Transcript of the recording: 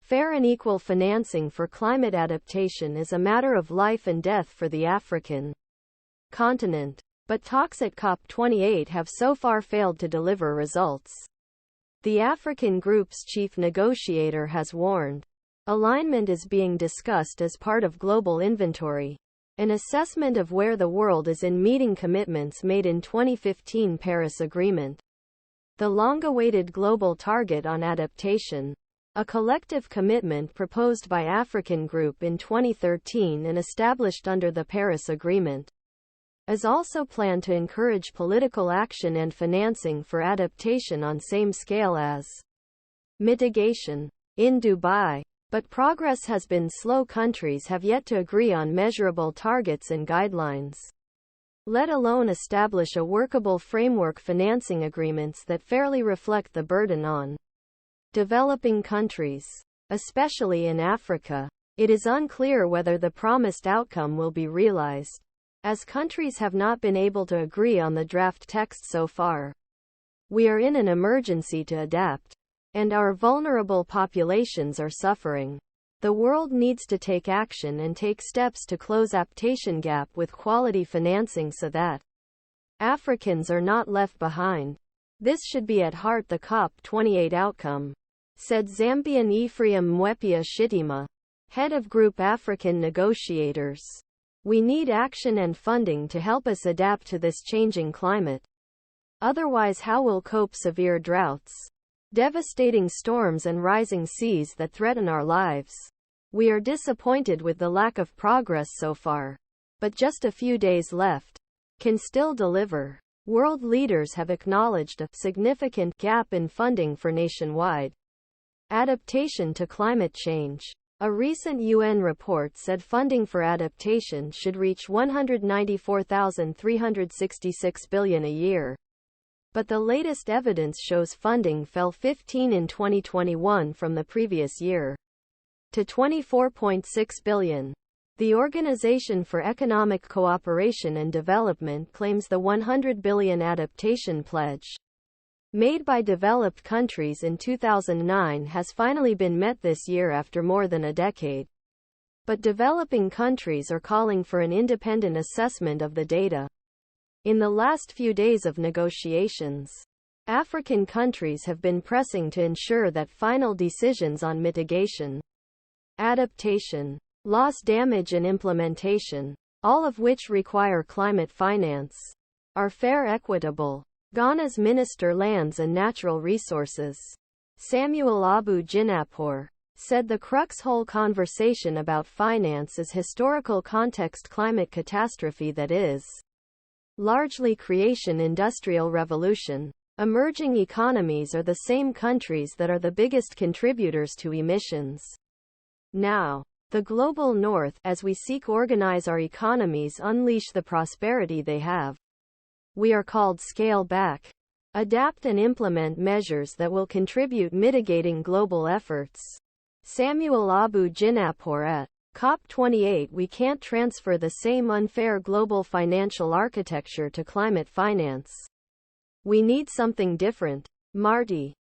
Fair and equal financing for climate adaptation is a matter of life and death for the African continent. But talks at Cop28 have so far failed to deliver results. The African group's chief negotiator has warned. Alignment is being discussed as part of global inventory, an assessment of where the world is in meeting commitments made in 2015 Paris Agreement. The long-awaited global target on adaptation, a collective commitment proposed by African Group in 2013 and established under the Paris Agreement, is also planned to encourage political action and financing for adaptation on same scale as mitigation in Dubai. But progress has been slow. Countries have yet to agree on measurable targets and guidelines, let alone establish a workable framework financing agreements that fairly reflect the burden on developing countries. Especially in Africa, it is unclear whether the promised outcome will be realized, as countries have not been able to agree on the draft text so far. We are in an emergency to adapt, and our vulnerable populations are suffering. The world needs to take action and take steps to close adaptation gap with quality financing so that Africans are not left behind. This should be at heart the Cop28 outcome, said Zambian Ephraim Mwepya Shitima, head of Group African Negotiators. We need action and funding to help us adapt to this changing climate. Otherwise, how will cope severe droughts, devastating storms and rising seas that threaten our lives? We are disappointed with the lack of progress so far, but just a few days left can still deliver. World leaders have acknowledged a significant gap in funding for nationwide adaptation to climate change. A recent UN report said funding for adaptation should reach $194,366 billion a year. But the latest evidence shows funding fell 15% in 2021 from the previous year to $24.6 billion. The Organization for Economic Cooperation and Development claims the $100 billion adaptation pledge made by developed countries in 2009 has finally been met this year after more than a decade. But developing countries are calling for an independent assessment of the data. In the last few days of negotiations, African countries have been pressing to ensure that final decisions on mitigation, adaptation, loss damage and implementation, all of which require climate finance, are fair, equitable. Ghana's Minister Lands and Natural Resources, Samuel Abu Jinapor, said the crux whole conversation about finance is historical context climate catastrophe that is largely creation industrial revolution. Emerging economies are the same countries that are the biggest contributors to emissions. Now, the global north, as we seek organize our economies, unleash the prosperity they have. We are called scale back, adapt and implement measures that will contribute mitigating global efforts. Samuel Abu Jinapor at Cop28. We can't transfer the same unfair global financial architecture to climate finance. We need something different. Marti.